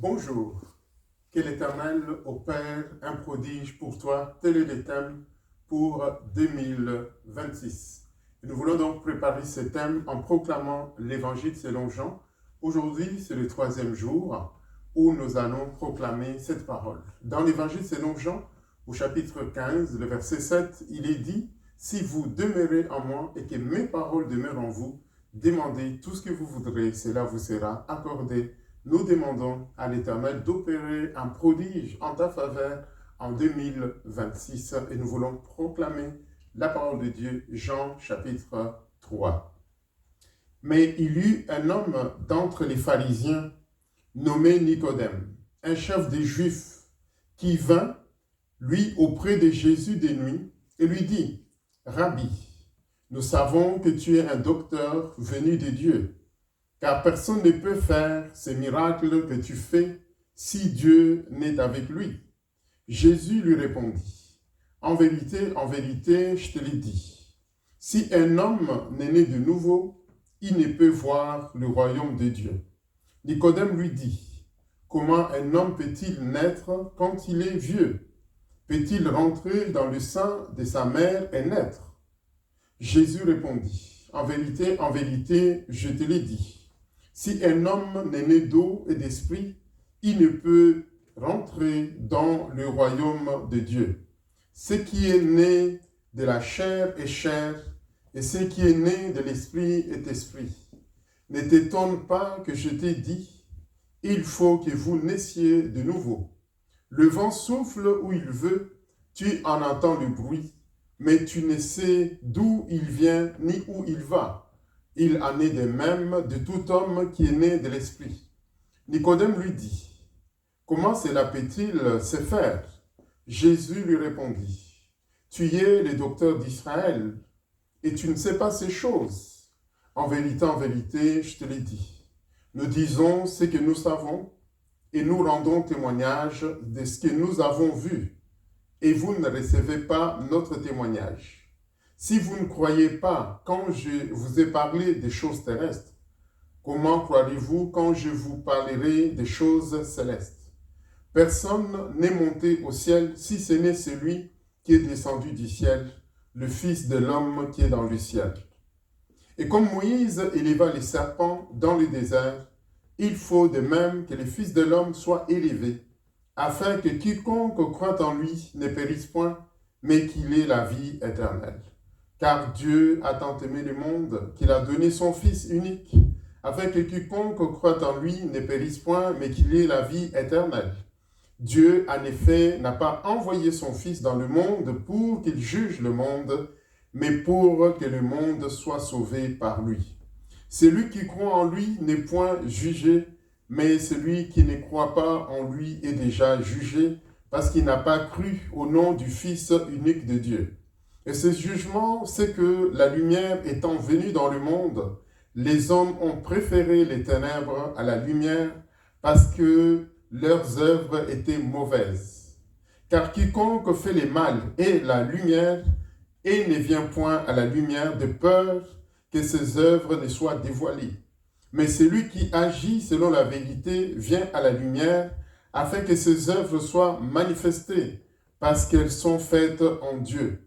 Bonjour, que l'Éternel opère un prodige pour toi, tel est le thème pour 2026. Et nous voulons donc préparer ce thème en proclamant l'Évangile selon Jean. Aujourd'hui, c'est le troisième jour où nous allons proclamer cette parole. Dans l'Évangile selon Jean, au chapitre 15, le verset 7, il est dit « Si vous demeurez en moi et que mes paroles demeurent en vous, demandez tout ce que vous voudrez, cela vous sera accordé. » Nous demandons à l'Éternel d'opérer un prodige en ta faveur en 2026 et nous voulons proclamer la parole de Dieu, Jean chapitre 3. Mais il y eut un homme d'entre les pharisiens nommé Nicodème, un chef des Juifs, qui vint, lui, auprès de Jésus de nuit et lui dit, « Rabbi, nous savons que tu es un docteur venu de Dieu, car personne ne peut faire ces miracles que tu fais si Dieu n'est avec lui. » Jésus lui répondit, « En vérité, je te l'ai dit, si un homme n'est né de nouveau, il ne peut voir le royaume de Dieu. » Nicodème lui dit, « Comment un homme peut-il naître quand il est vieux? Peut-il rentrer dans le sein de sa mère et naître? » Jésus répondit, « En vérité, je te l'ai dit. Si un homme n'est né d'eau et d'esprit, il ne peut rentrer dans le royaume de Dieu. Ce qui est né de la chair est chair, et ce qui est né de l'esprit est esprit. Ne t'étonne pas que je t'ai dit, il faut que vous naissiez de nouveau. Le vent souffle où il veut, tu en entends le bruit, mais tu ne sais d'où il vient ni où il va. Il en est de même de tout homme qui est né de l'esprit. » Nicodème lui dit, « Comment cela peut-il se faire? » Jésus lui répondit, « Tu es le docteur d'Israël, et tu ne sais pas ces choses. En vérité, je te l'ai dit. Nous disons ce que nous savons, et nous rendons témoignage de ce que nous avons vu, et vous ne recevez pas notre témoignage. Si vous ne croyez pas quand je vous ai parlé des choses terrestres, comment croirez-vous quand je vous parlerai des choses célestes? Personne n'est monté au ciel si ce n'est celui qui est descendu du ciel, le Fils de l'homme qui est dans le ciel. Et comme Moïse éleva les serpents dans le désert, il faut de même que le Fils de l'homme soit élevé, afin que quiconque croit en lui ne périsse point, mais qu'il ait la vie éternelle. Car Dieu a tant aimé le monde qu'il a donné son Fils unique, afin que quiconque croit en lui ne périsse point, mais qu'il ait la vie éternelle. Dieu, en effet, n'a pas envoyé son Fils dans le monde pour qu'il juge le monde, mais pour que le monde soit sauvé par lui. Celui qui croit en lui n'est point jugé, mais celui qui ne croit pas en lui est déjà jugé, parce qu'il n'a pas cru au nom du Fils unique de Dieu. Et ce jugement, c'est que la lumière étant venue dans le monde, les hommes ont préféré les ténèbres à la lumière parce que leurs œuvres étaient mauvaises. Car quiconque fait le mal est la lumière et ne vient point à la lumière de peur que ses œuvres ne soient dévoilées. Mais celui qui agit selon la vérité vient à la lumière afin que ses œuvres soient manifestées parce qu'elles sont faites en Dieu.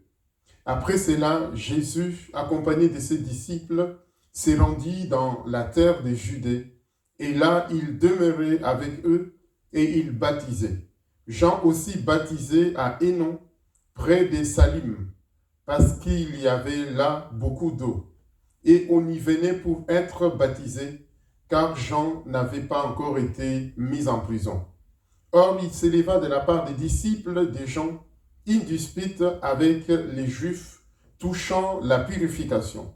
Après cela, Jésus, accompagné de ses disciples, s'est rendu dans la terre de Judée, et là il demeurait avec eux, et il baptisait. Jean aussi baptisait à Hénon, près de Salim, parce qu'il y avait là beaucoup d'eau, et on y venait pour être baptisé, car Jean n'avait pas encore été mis en prison. Or, il s'éleva de la part des disciples de Jean une dispute avec les Juifs touchant la purification.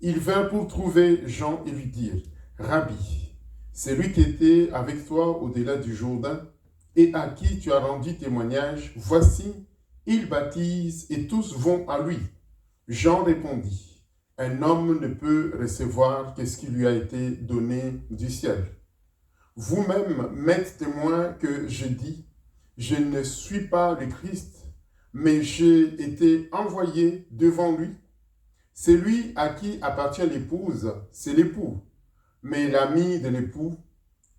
Ils vinrent pour trouver Jean et lui dire, « Rabbi, celui qui était avec toi au-delà du Jourdain et à qui tu as rendu témoignage, voici, il baptise et tous vont à lui. » Jean répondit, « Un homme ne peut recevoir que ce qui lui a été donné du ciel. Vous-même m'êtes témoin que je dis, je ne suis pas le Christ, mais j'ai été envoyé devant lui. Celui à qui appartient l'épouse, c'est l'époux, mais l'ami de l'époux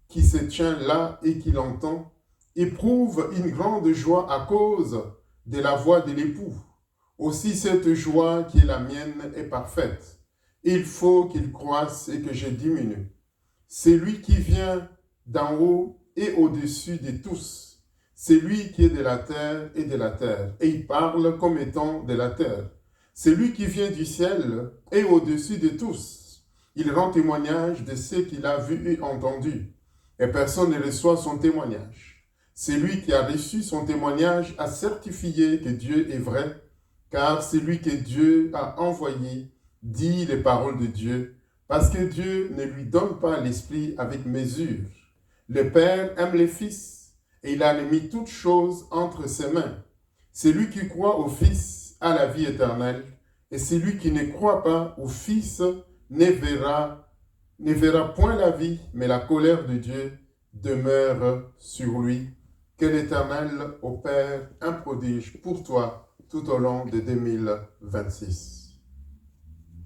qui se tient là et qui l'entend, éprouve une grande joie à cause de la voix de l'époux. Aussi cette joie qui est la mienne est parfaite. Il faut qu'il croisse et que je diminue. C'est lui qui vient d'en haut et au-dessus de tous. C'est lui qui est de la terre et de la terre, et il parle comme étant de la terre. C'est lui qui vient du ciel et au-dessus de tous. Il rend témoignage de ce qu'il a vu et entendu, et personne ne reçoit son témoignage. C'est lui qui a reçu son témoignage a certifié que Dieu est vrai, car celui que Dieu a envoyé dit les paroles de Dieu, parce que Dieu ne lui donne pas l'esprit avec mesure. Le Père aime le Fils, et il a mis toutes choses entre ses mains. Celui qui croit au Fils a la vie éternelle, et celui qui ne croit pas au Fils ne verra point la vie, mais la colère de Dieu demeure sur lui. Que l'Éternel opère un prodige pour toi tout au long de 2026.